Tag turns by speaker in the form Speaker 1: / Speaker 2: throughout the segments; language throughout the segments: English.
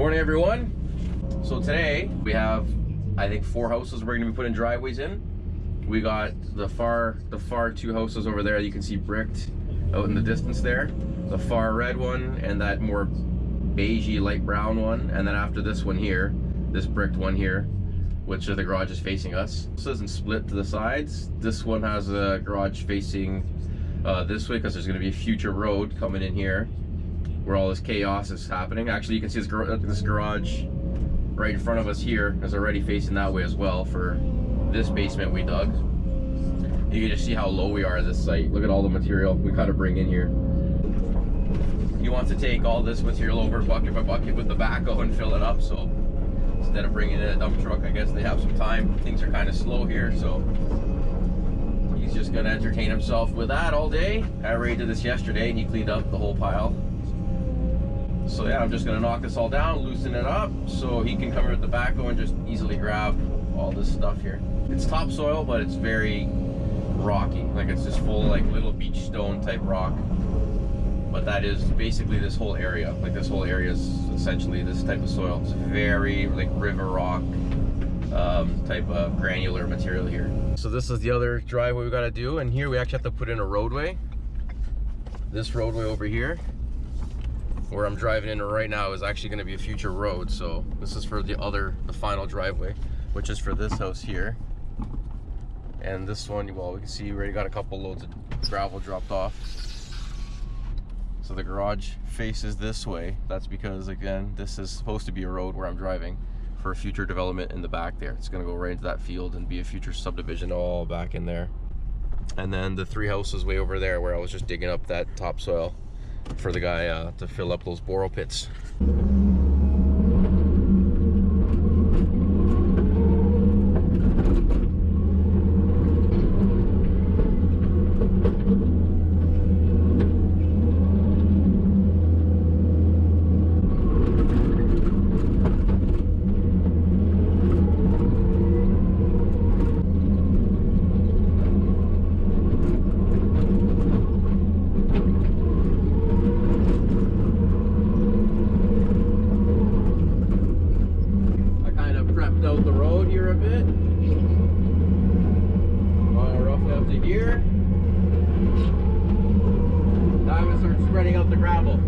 Speaker 1: Morning, everyone. So today we have, I think, 4 houses we're going to be putting driveways in. We got the far 2 houses over there you can see bricked out in the distance there. The far red one and that more beigey light brown one, and then after this one here, this bricked one here, which are the garages facing us. This isn't split to the sides. This one has a garage facing this way because there's going to be a future road coming in here where all this chaos is happening. Actually, you can see this garage right in front of us here is already facing that way as well for this basement we dug. You can just see how low we are at this site. Look at all the material we gotta bring in here. He wants to take all this material over bucket by bucket with the backhoe and fill it up, so instead of bringing in a dump truck, I guess they have some time. Things are kind of slow here, so he's just gonna entertain himself with that all day. I already did this yesterday and he cleaned up the whole pile. So yeah, I'm just gonna knock this all down, loosen it up, so he can come in with the backhoe and just easily grab all this stuff here. It's topsoil, but it's very rocky. Like, it's just full of like little beach stone type rock. But that is basically this whole area. Like, this whole area is essentially this type of soil. It's very like river rock type of granular material here. So this is the other driveway we gotta do, and here we actually have to put in a roadway. This roadway over here, where I'm driving in right now, is actually going to be a future road. So this is for the final driveway, which is for this house here. And this one, well, we can see we already got a couple loads of gravel dropped off. So the garage faces this way. That's because, again, this is supposed to be a road where I'm driving for a future development in the back there. It's going to go right into that field and be a future subdivision all back in there. And then the 3 houses way over there where I was just digging up that topsoil for the guy to fill up those borrow pits. Out the road here a bit. Roughly up to here. Now I'm going to start spreading out the gravel.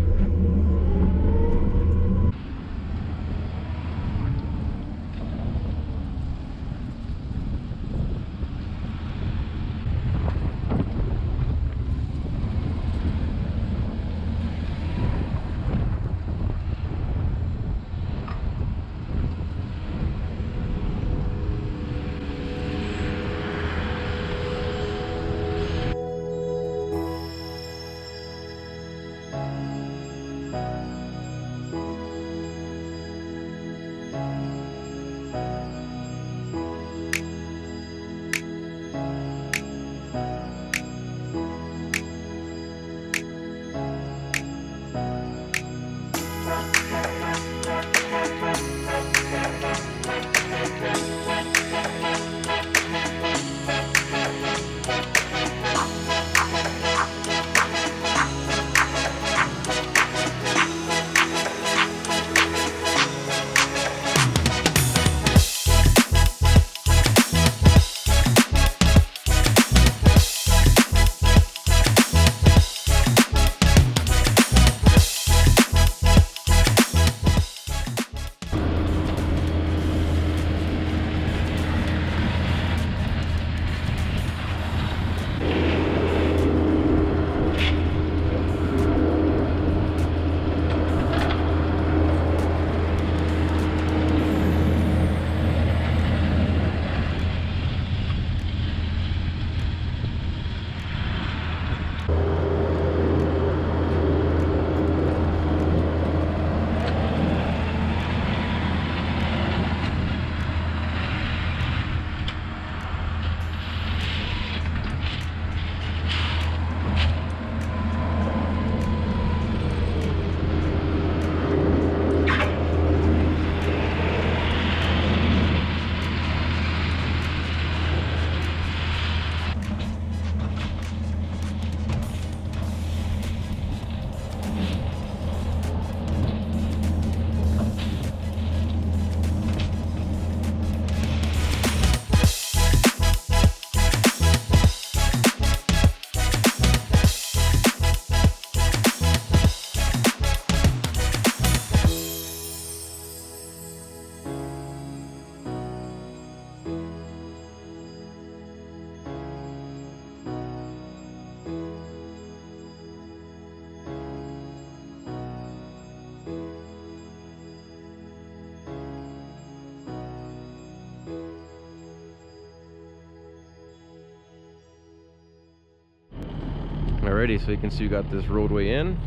Speaker 1: Alrighty, so you can see we got this roadway in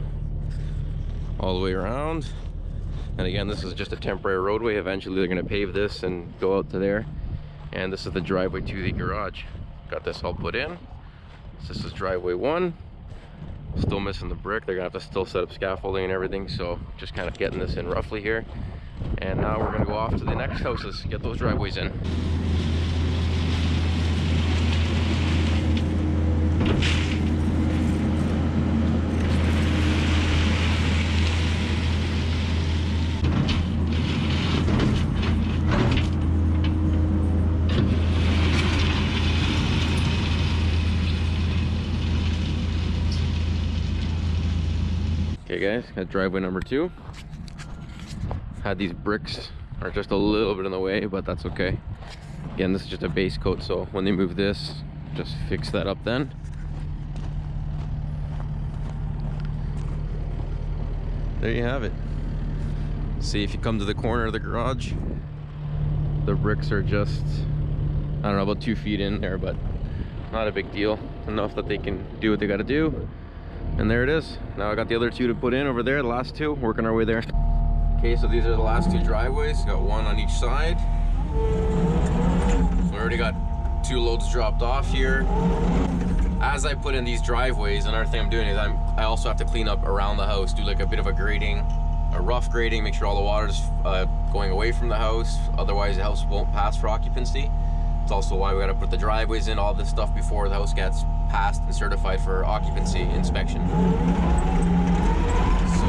Speaker 1: all the way around. And again, this is just a temporary roadway. Eventually they're going to pave this and go out to there. And this is the driveway to the garage. Got this all put in. So this is driveway 1. Still missing the brick. They're going to have to still set up scaffolding and everything. So just kind of getting this in roughly here. And now we're going to go off to the next houses, get those driveways in. Okay guys, got driveway number 2. Had these bricks are just a little bit in the way, but that's okay. Again, this is just a base coat, so when they move this, just fix that up then. There you have it. See, if you come to the corner of the garage, the bricks are just, I don't know, about 2 feet in there, but not a big deal. Enough that they can do what they got to do. And there it is. Now I got the other 2 to put in over there, the last 2, working our way there. Okay, so these are the last 2 driveways. Got 1 on each side. We already got 2 loads dropped off here. As I put in these driveways, another thing I'm doing is I also have to clean up around the house, do like a bit of a grading, a rough grading, make sure all the water's going away from the house. Otherwise the house won't pass for occupancy. It's also why we got to put the driveways in, all this stuff before the house gets passed and certified for occupancy inspection. So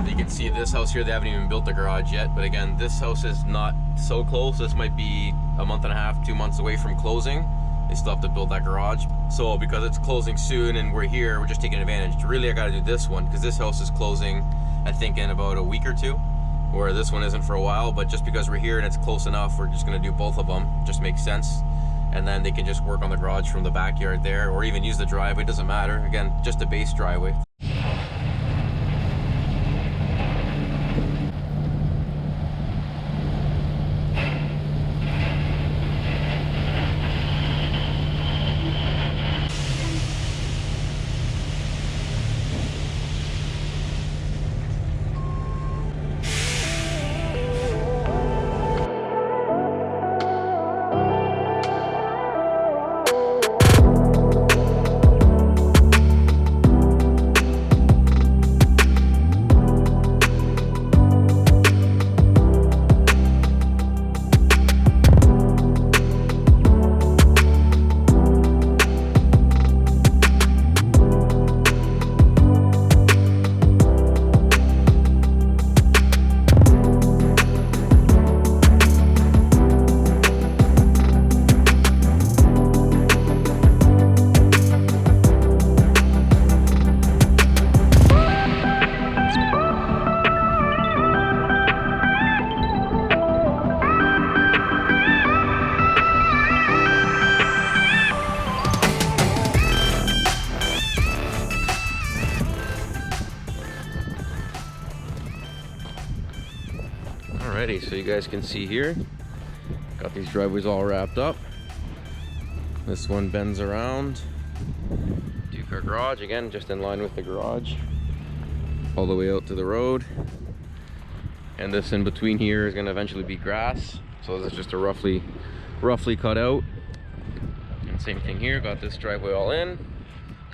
Speaker 1: you can see this house here, they haven't even built the garage yet, but again, this house is not so close. This might be a month and a half, 2 months away from closing. They still have to build that garage. So because it's closing soon and we're here, we're just taking advantage. Really, I got to do this one because this house is closing, I think, in about a week or 2. Where this one isn't for a while, but just because we're here and it's close enough, we're just going to do both of them. Just makes sense. And then they can just work on the garage from the backyard there, or even use the driveway, doesn't matter. Again, just a base driveway. Alrighty, so you guys can see here, got these driveways all wrapped up. This one bends around, 2-car garage, again, just in line with the garage, all the way out to the road. And this in between here is going to eventually be grass, so this is just a roughly cut out. And same thing here, got this driveway all in,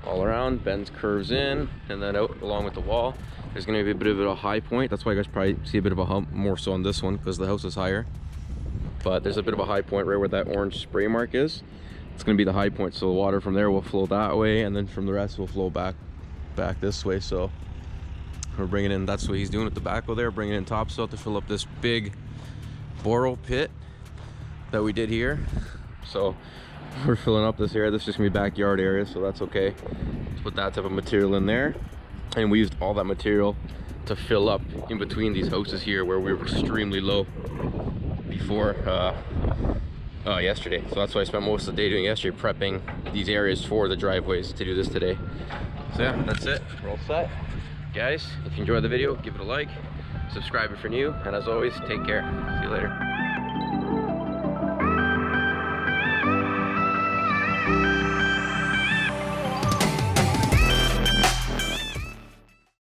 Speaker 1: all around, bends, curves in, and then out along with the wall. There's going to be a bit of a high point. That's why you guys probably see a bit of a hump more so on this one because the house is higher. But there's a bit of a high point right where that orange spray mark is. It's going to be the high point, so the water from there will flow that way, and then from the rest will flow back this way. So we're bringing in, that's what he's doing with the backhoe there, bringing in topsoil to fill up this big borrow pit that we did here. So we're filling up this area. This is just gonna be backyard area, so that's okay. Let's put that type of material in there. And we used all that material to fill up in between these houses here where we were extremely low before yesterday. So that's why I spent most of the day doing yesterday, prepping these areas for the driveways to do this today. So yeah, that's it. We're all set. Guys, if you enjoyed the video, give it a like, subscribe if you're new, and as always, take care. See you later.